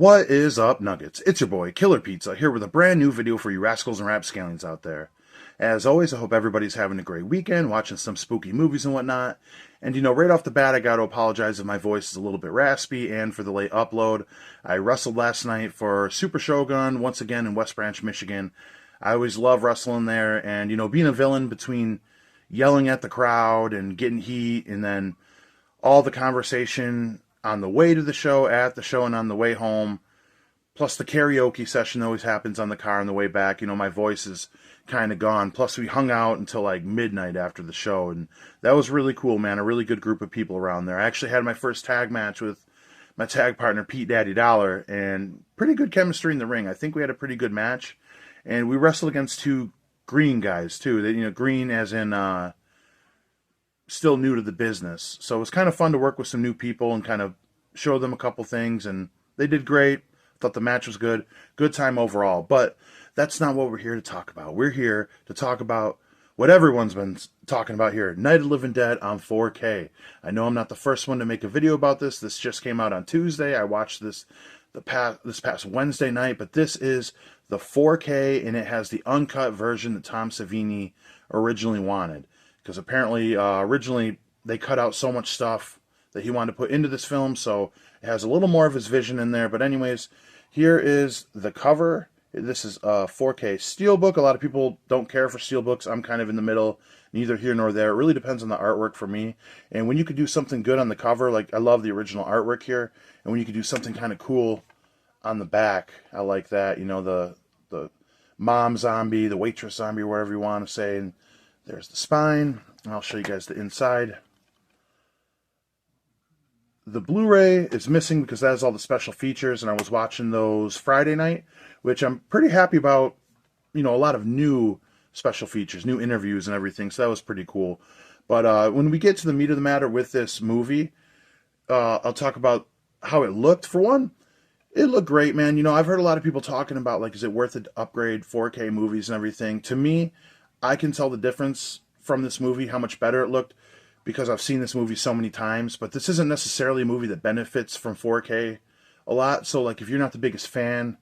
What is up, Nuggets? It's your boy, Killer Pizza, here with a brand new video for you rascals and rapscallions out there. As always, I hope everybody's having a great weekend, watching some spooky movies and whatnot. And right off the bat, I got to apologize if my voice is a little bit raspy and for the late upload. I wrestled last night for Super Shogun, once again in West Branch, Michigan. I always love wrestling there, and being a villain between yelling at the crowd and getting heat, and then all the conversation on the way to the show, at the show, and on the way home, plus the karaoke session always happens on the car on the way back. My voice is kind of gone. Plus, we hung out until like midnight after the show, and that was really cool, man. A really good group of people around there. I actually had my first tag match with my tag partner, Pete Daddy Dollar, and pretty good chemistry in the ring. I think we had a pretty good match, and we wrestled against two green guys, too. Green as in still new to the business. So it was kind of fun to work with some new people and kind of show them a couple things, and they did great. Thought the match was good. Good time overall. But that's not what we're here to talk about. We're here to talk about what everyone's been talking about here, Night of the Living Dead on 4K. I know I'm not the first one to make a video about this. This just came out on Tuesday. I watched this this past Wednesday night, but this is the 4K, and it has the uncut version that Tom Savini originally wanted. Because apparently, originally, they cut out so much stuff that he wanted to put into this film, so it has a little more of his vision in there. But anyways, here is the cover. This is a 4K Steelbook. A lot of people don't care for Steelbooks. I'm kind of in the middle, neither here nor there. It really depends on the artwork for me. And when you could do something good on the cover, like I love the original artwork here, and when you could do something kind of cool on the back, I like that. The mom zombie, the waitress zombie, whatever you want to say. And there's the spine. I'll show you guys the inside. The Blu-ray is missing because that has all the special features, and I was watching those Friday night, which I'm pretty happy about. A lot of new special features, new interviews and everything, so that was pretty cool. But when we get to the meat of the matter with this movie, I'll talk about how it looked. For one, it looked great, man. I've heard a lot of people talking about, like, is it worth it to upgrade 4K movies and everything? To me, I can tell the difference from this movie, how much better it looked, because I've seen this movie so many times. But this isn't necessarily a movie that benefits from 4K a lot. So, like, if you're not the biggest fan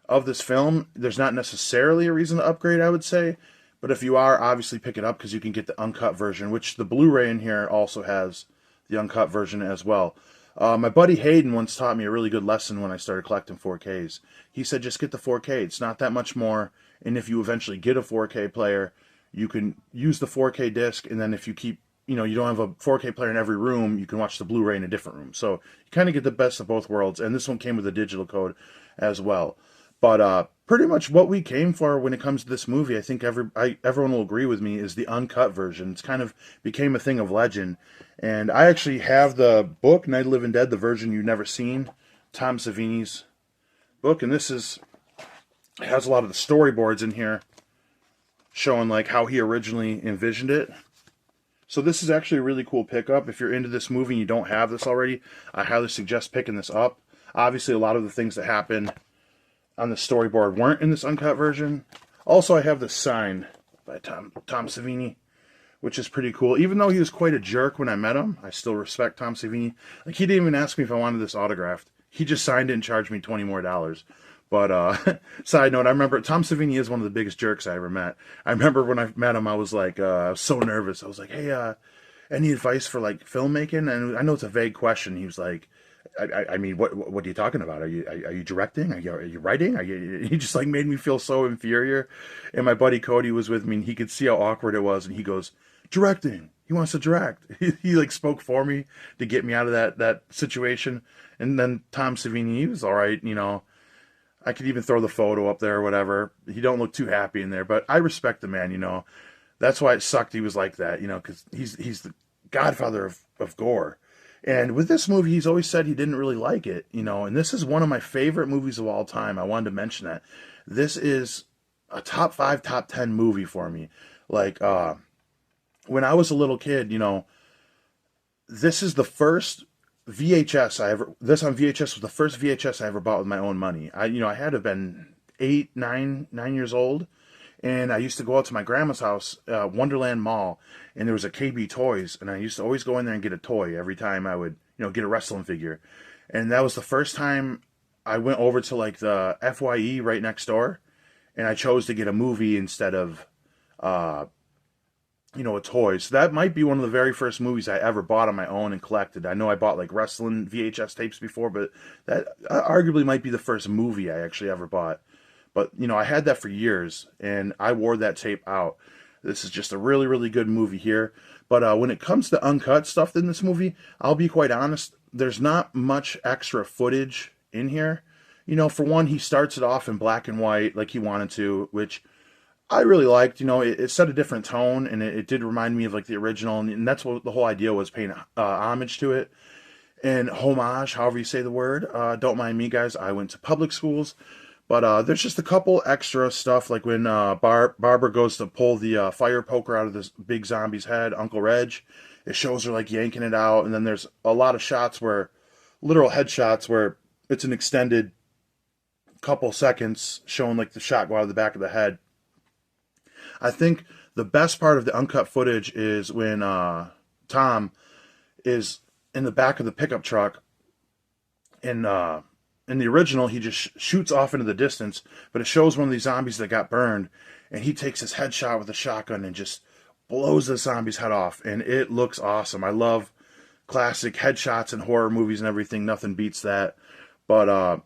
of this film, there's not necessarily a reason to upgrade, I would say. But if you are, obviously pick it up, because you can get the uncut version, which the Blu-ray in here also has the uncut version as well. My buddy Hayden once taught me a really good lesson when I started collecting 4Ks. He said, just get the 4K. It's not that much more. And if you eventually get a 4K player, you can use the 4K disc, and then if you keep, you don't have a 4K player in every room, you can watch the Blu-ray in a different room. So you kind of get the best of both worlds, and this one came with a digital code as well. But pretty much what we came for when it comes to this movie, I think everyone will agree with me, is the uncut version. It's kind of became a thing of legend. And I actually have the book, Night of the Living Dead, the version you've never seen, Tom Savini's book, and it has a lot of the storyboards in here showing like how he originally envisioned it. So this is actually a really cool pickup. If you're into this movie and you don't have this already, I highly suggest picking this up. Obviously, a lot of the things that happened on the storyboard weren't in this uncut version. Also, I have this sign by Tom Savini, which is pretty cool. Even though he was quite a jerk when I met him, I still respect Tom Savini. Like, he didn't even ask me if I wanted this autographed. He just signed it and charged me $20 more. But side note, I remember Tom Savini is one of the biggest jerks I ever met. I remember when I met him, I was like, I was so nervous. I was like, hey, any advice for like filmmaking? And I know it's a vague question. He was like, I mean, what are you talking about? Are you directing? Are you writing? He just like made me feel so inferior. And my buddy Cody was with me, and he could see how awkward it was. And he goes, directing. He wants to direct. He like spoke for me to get me out of that situation. And then Tom Savini, he was all right, I could even throw the photo up there or whatever. He don't look too happy in there, but I respect the man, That's why it sucked he was like that, because he's the godfather of gore. And with this movie, he's always said he didn't really like it, and this is one of my favorite movies of all time. I wanted to mention that. This is a top 5, top 10 movie for me. Like, when I was a little kid, this is the first this on VHS was the first VHS I ever bought with my own money. I had to have been 9 years old, and I used to go out to my grandma's house, Wonderland Mall, and there was a KB Toys, and I used to always go in there and get a toy every time I would, get a wrestling figure. And that was the first time I went over to like the FYE right next door, and I chose to get a movie instead of uh, a toy. So that might be one of the very first movies I ever bought on my own and collected. I know I bought like wrestling VHS tapes before, but that arguably might be the first movie I actually ever bought. But I had that for years, and I wore that tape out. This is just a really, really good movie here. But when it comes to uncut stuff in this movie, I'll be quite honest. There's not much extra footage in here. For one, he starts it off in black and white like he wanted to, which I really liked. It set a different tone, and it did remind me of like the original, and that's what the whole idea was, paying homage to it. And homage, however you say the word. Don't mind me, guys. I went to public schools. But there's just a couple extra stuff, like when Barbara goes to pull the fire poker out of this big zombie's head, Uncle Reg. It shows her like yanking it out, and then there's a lot of shots where, literal headshots, where it's an extended couple seconds showing like the shot go out of the back of the head. I think the best part of the uncut footage is when Tom is in the back of the pickup truck, and in the original, he just shoots off into the distance, but it shows one of these zombies that got burned, and he takes his headshot with a shotgun and just blows the zombie's head off, and it looks awesome. I love classic headshots in horror movies and everything. Nothing beats that. But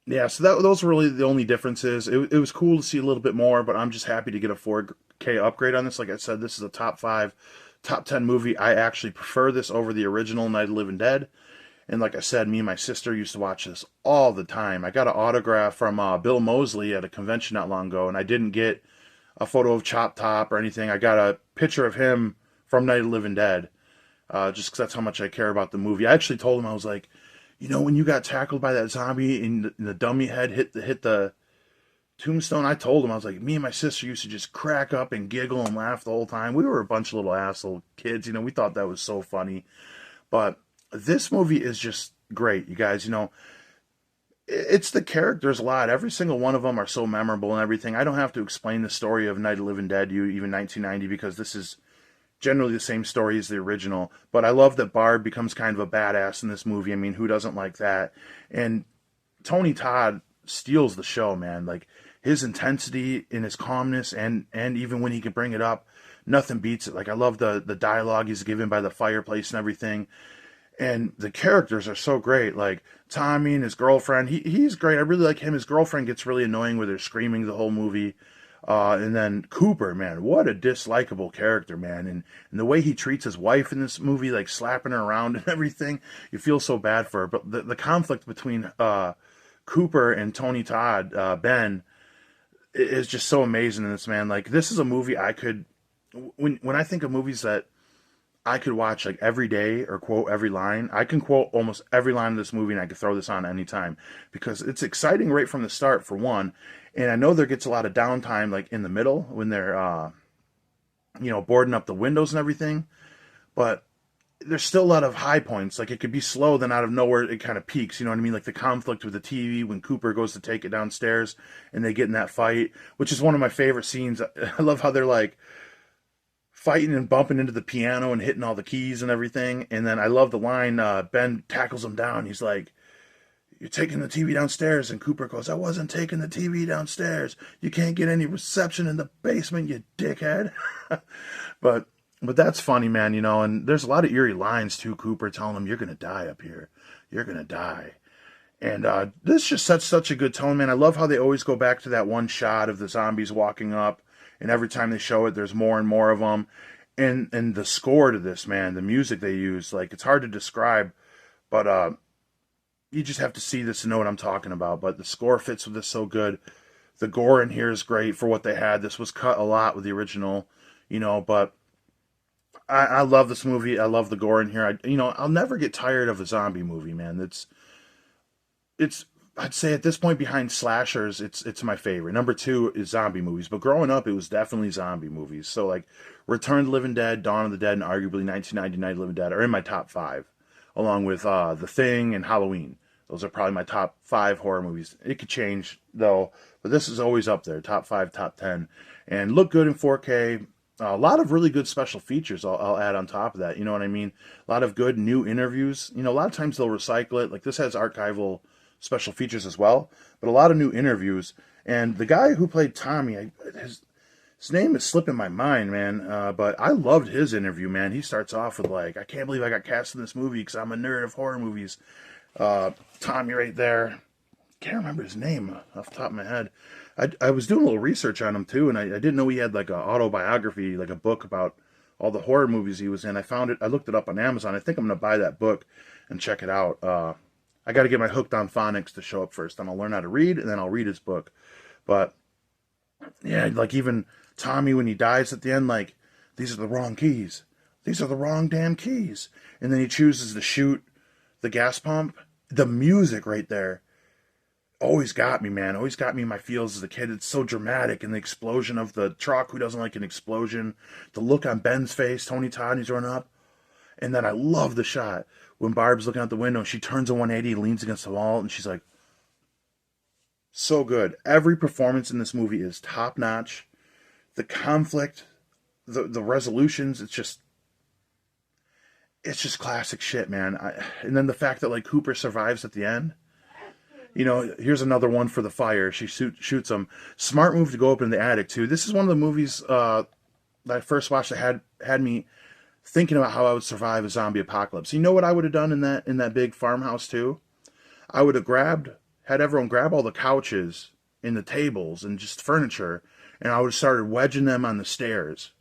yeah, so those were really the only differences. It was cool to see a little bit more, but I'm just happy to get a 4K upgrade on this. Like I said, this is a top 5, top 10 movie. I actually prefer this over the original Night of the Living Dead. And like I said, me and my sister used to watch this all the time. I got an autograph from Bill Moseley at a convention not long ago, and I didn't get a photo of Chop Top or anything. I got a picture of him from Night of the Living Dead, just because that's how much I care about the movie. I actually told him, I was like, when you got tackled by that zombie and the dummy head hit the tombstone, I told him, I was like, me and my sister used to just crack up and giggle and laugh the whole time. We were a bunch of little asshole kids, we thought that was so funny. But this movie is just great, you guys. It's the characters a lot. Every single one of them are so memorable and everything. I don't have to explain the story of Night of the Living Dead, even 1990, because this is generally the same story as the original. But I love that Barb becomes kind of a badass in this movie. I mean, who doesn't like that? And Tony Todd steals the show, man. Like, his intensity and his calmness, and even when he can bring it up, nothing beats it. Like, I love the dialogue he's given by the fireplace and everything. And the characters are so great. Like Tommy and his girlfriend, he's great. I really like him. His girlfriend gets really annoying where they're screaming the whole movie. And then Cooper, man, what a dislikable character, man. And the way he treats his wife in this movie, like slapping her around and everything, you feel so bad for her. But the conflict between Cooper and Tony Todd, Ben, is just so amazing in this, man. Like, this is a movie I could, when I think of movies that I could watch like every day or quote every line, I can quote almost every line of this movie, and I could throw this on anytime because it's exciting right from the start, for one. And I know there gets a lot of downtime like in the middle when they're boarding up the windows and everything, but there's still a lot of high points. Like, it could be slow, then out of nowhere it kind of peaks, you know what I mean? Like the conflict with the TV when Cooper goes to take it downstairs and they get in that fight, which is one of my favorite scenes. I love how they're like fighting and bumping into the piano and hitting all the keys and everything. And then I love the line, Ben tackles him down. He's like, "You're taking the TV downstairs." And Cooper goes, "I wasn't taking the TV downstairs. You can't get any reception in the basement, you dickhead." But that's funny, man, and there's a lot of eerie lines too. Cooper telling him, "You're going to die up here. You're going to die." And this just sets such a good tone, man. I love how they always go back to that one shot of the zombies walking up. And every time they show it, there's more and more of them. And the score to this, man, the music they use, like, it's hard to describe, but you just have to see this to know what I'm talking about. But the score fits with this so good. The gore in here is great for what they had. This was cut a lot with the original, but I love this movie. I love the gore in here. I'll never get tired of a zombie movie, man. It's I'd say at this point, behind slashers, it's my favorite. Number 2 is zombie movies. But growing up, it was definitely zombie movies. So like Return of the Living Dead, Dawn of the Dead, and arguably 1999 Night of the Living Dead are in my top 5, along with The Thing and Halloween. Those are probably my top 5 horror movies. It could change though, but this is always up there, top 5, top 10, and look good in 4K. A lot of really good special features I'll add on top of that. You know what I mean? A lot of good new interviews. A lot of times they'll recycle it. Like, this has archival special features as well, but a lot of new interviews. And the guy who played Tommy, his name is slipping my mind, man. But I loved his interview, man. He starts off with like, "I can't believe I got cast in this movie because I'm a nerd of horror movies." Tommy right there. Can't remember his name off the top of my head. I was doing a little research on him too, and I didn't know he had like an autobiography, like a book about all the horror movies he was in. I found it. I looked it up on Amazon. I think I'm gonna buy that book and check it out. I got to get my Hooked on Phonics to show up first. Then I'll learn how to read, and then I'll read his book. But yeah, like even Tommy when he dies at the end, like, these are the wrong keys. These are the wrong damn keys. And then he chooses to shoot the gas pump. The music right there always got me, man. Always got me in my feels as a kid. It's so dramatic, and the explosion of the truck. Who doesn't like an explosion? The look on Ben's face, Tony Todd, he's running up. And then I love the shot when Barb's looking out the window and she turns a 180, leans against the wall, and she's like, so good. Every performance in this movie is top notch. The conflict, the resolutions, it's just classic shit, man. And then the fact that like Cooper survives at the end. You know, here's another one for the fire. She shoots him. Smart move to go up in the attic too. This is one of the movies that I first watched that had me thinking about how I would survive a zombie apocalypse. You know what I would have done in that big farmhouse too? I would have had everyone grab all the couches and the tables and just furniture, and I would have started wedging them on the stairs.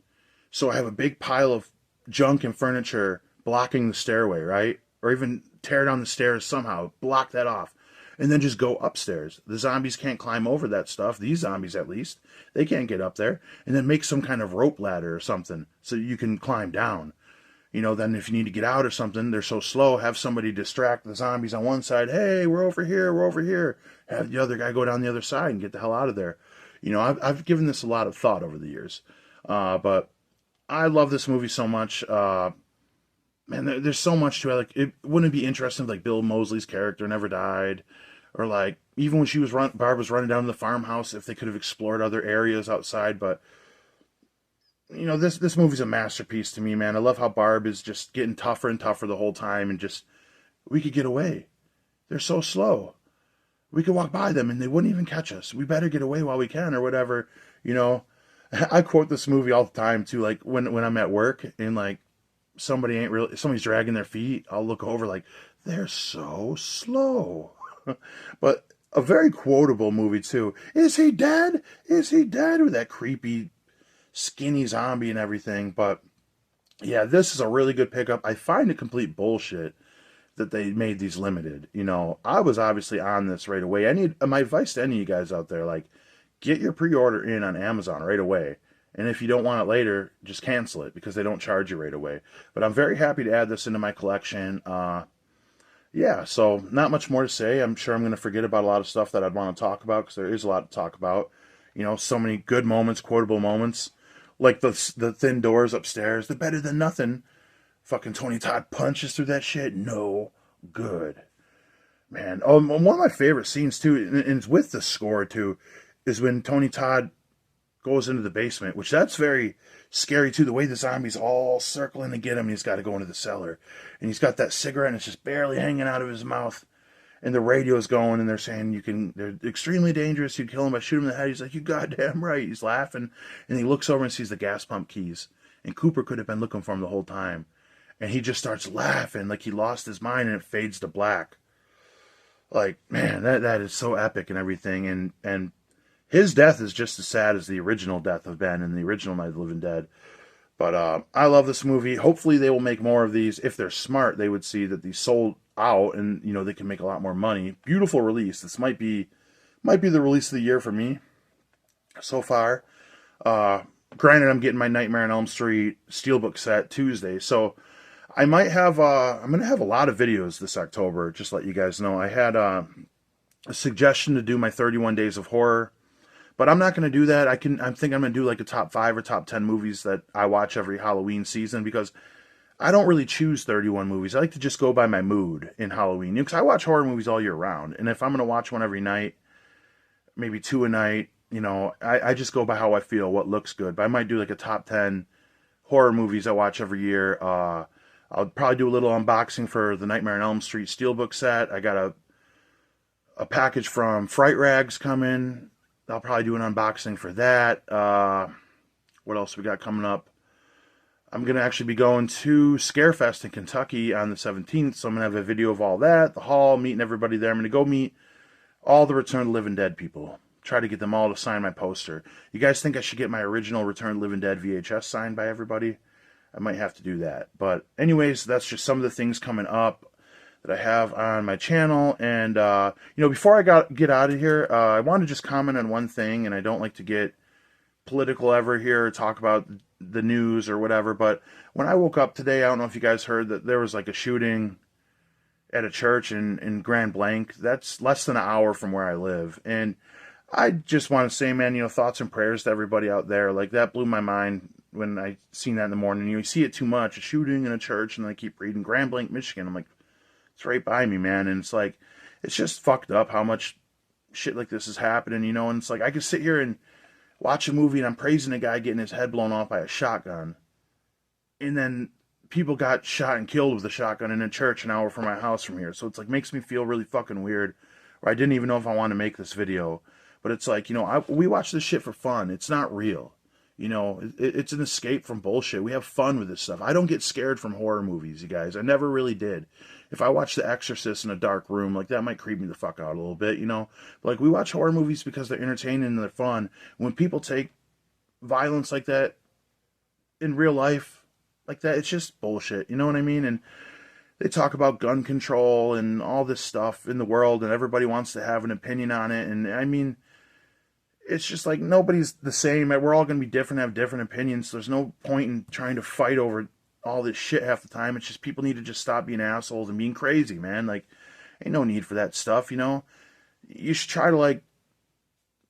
So I have a big pile of junk and furniture blocking the stairway, right? Or even tear down the stairs somehow, block that off, and then just go upstairs. The zombies can't climb over that stuff. These zombies, at least, they can't get up there. And then make some kind of rope ladder or something so you can climb down. You know, then if you need to get out or something, they're so slow, have somebody distract the zombies on one side. Hey, we're over here, we're over here. Have the other guy go down the other side and get the hell out of there. You know, I've given this a lot of thought over the years. But I love this movie so much. Man, there's so much to it. Like, it wouldn't it be interesting if, like, Bill Moseley's character never died? Or, like, even when Barb was running down to the farmhouse, if they could have explored other areas outside. But, you know, this movie's a masterpiece to me, man. I love how Barb is just getting tougher and tougher the whole time, and just, we could get away. They're so slow. We could walk by them and they wouldn't even catch us. We better get away while we can, or whatever. You know, I quote this movie all the time too. Like when I'm at work and like somebody's dragging their feet, I'll look over like, they're so slow. But a very quotable movie too. Is he dead? Is he dead? With that creepy skinny zombie and everything. But yeah, this is a really good pickup. I find it complete bullshit that they made these limited. You know, I was obviously on this right away. I need my advice to any of you guys out there, like, get your pre-order in on Amazon right away. And if you don't want it later, just cancel it because they don't charge you right away. But I'm very happy to add this into my collection. Yeah, so not much more to say. I'm sure I'm going to forget about a lot of stuff that I'd want to talk about because there is a lot to talk about. You know, so many good moments, quotable moments, like the thin doors upstairs. They're better than nothing. Fucking Tony Todd punches through that shit. No good. Man. Oh, one of my favorite scenes, too, and it's with the score, too, is when Tony Todd goes into the basement, which that's very scary, too. The way the zombies all circling to get him, and he's got to go into the cellar. And he's got that cigarette, and it's just barely hanging out of his mouth. And the radio's going, and they're saying, they're extremely dangerous. You kill him by shooting him in the head. He's like, you goddamn right. He's laughing. And he looks over and sees the gas pump keys. And Cooper could have been looking for him the whole time. And he just starts laughing like he lost his mind, and it fades to black. Like, man, that is so epic and everything. And his death is just as sad as the original death of Ben in the original Night of the Living Dead. But I love this movie. Hopefully they will make more of these. If they're smart, they would see that these sold out and, you know, they can make a lot more money. Beautiful release. This might be the release of the year for me so far. Granted, I'm getting my Nightmare on Elm Street Steelbook set Tuesday, so I might have, I'm going to have a lot of videos this October, just to let you guys know. I had a suggestion to do my 31 Days of Horror, but I'm not going to do that. I think I'm going to do like a top 5 or top 10 movies that I watch every Halloween season, because I don't really choose 31 movies. I like to just go by my mood in Halloween, because I watch horror movies all year round, and if I'm going to watch one every night, maybe 2 a night, you know, I just go by how I feel, what looks good. But I might do like a top 10 horror movies I watch every year. I'll probably do a little unboxing for the Nightmare on Elm Street Steelbook set. I got A package from Fright Rags coming. I'll probably do an unboxing for that. What else we got coming up? I'm going to actually be going to Scarefest in Kentucky on the 17th, so I'm going to have a video of all that, the hall, meeting everybody there. I'm going to go meet all the Return of the Living Dead people. Try to get them all to sign my poster. You guys think I should get my original Return of the Living Dead VHS signed by everybody? I might have to do that. But anyways, that's just some of the things coming up that I have on my channel. And, before I get out of here, I want to just comment on one thing, and I don't like to get political ever here or talk about the news or whatever, but when I woke up today, I don't know if you guys heard that there was like a shooting at a church in Grand Blanc. That's less than an hour from where I live. And I just want to say, man, thoughts and prayers to everybody out there. Like, that blew my mind when I seen that in the morning. You see it too much, a shooting in a church, and I keep reading Grand Blanc, Michigan. I'm like, it's right by me, man. And it's like, it's just fucked up how much shit like this is happening, and it's like, I could sit here and watch a movie and I'm praising a guy getting his head blown off by a shotgun, and then people got shot and killed with a shotgun in a church an hour from my house from here. So it's like, makes me feel really fucking weird, or I didn't even know if I want to make this video. But it's like, we watch this shit for fun. It's not real. It's an escape from bullshit. We have fun with this stuff. I don't get scared from horror movies, you guys. I never really did. If I watch The Exorcist in a dark room, like, that might creep me the fuck out a little bit, But, like, we watch horror movies because they're entertaining and they're fun. When people take violence like that in real life, like that, it's just bullshit, you know what I mean? And they talk about gun control and all this stuff in the world, and everybody wants to have an opinion on it. And, I mean, it's just like, nobody's the same. We're all going to be different, have different opinions. So there's no point in trying to fight over all this shit half the time. It's just, people need to just stop being assholes and being crazy, man. Like, ain't no need for that stuff, You should try to, like,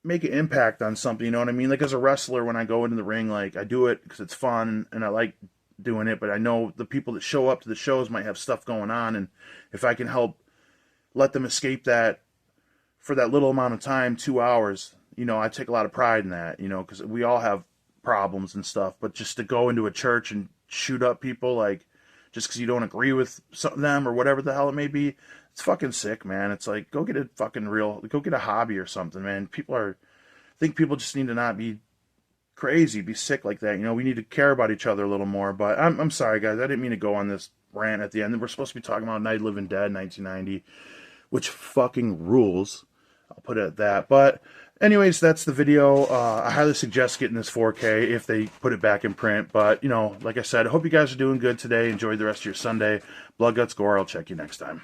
make an impact on something, you know what I mean? Like, as a wrestler, when I go into the ring, like, I do it because it's fun and I like doing it, but I know the people that show up to the shows might have stuff going on, and if I can help let them escape that for that little amount of time, 2 hours, I take a lot of pride in that, because we all have problems and stuff. But just to go into a church and shoot up people, like, just because you don't agree with them or whatever the hell it may be, it's fucking sick, man. It's like, go get a hobby or something, man. I think people just need to not be crazy, be sick like that. We need to care about each other a little more. But I'm sorry, guys. I didn't mean to go on this rant at the end. We're supposed to be talking about Night of the Living Dead 1990, which fucking rules. I'll put it at that. But anyways, that's the video. I highly suggest getting this 4K if they put it back in print. But, like I said, I hope you guys are doing good today. Enjoy the rest of your Sunday. Blood, guts, gore. I'll check you next time.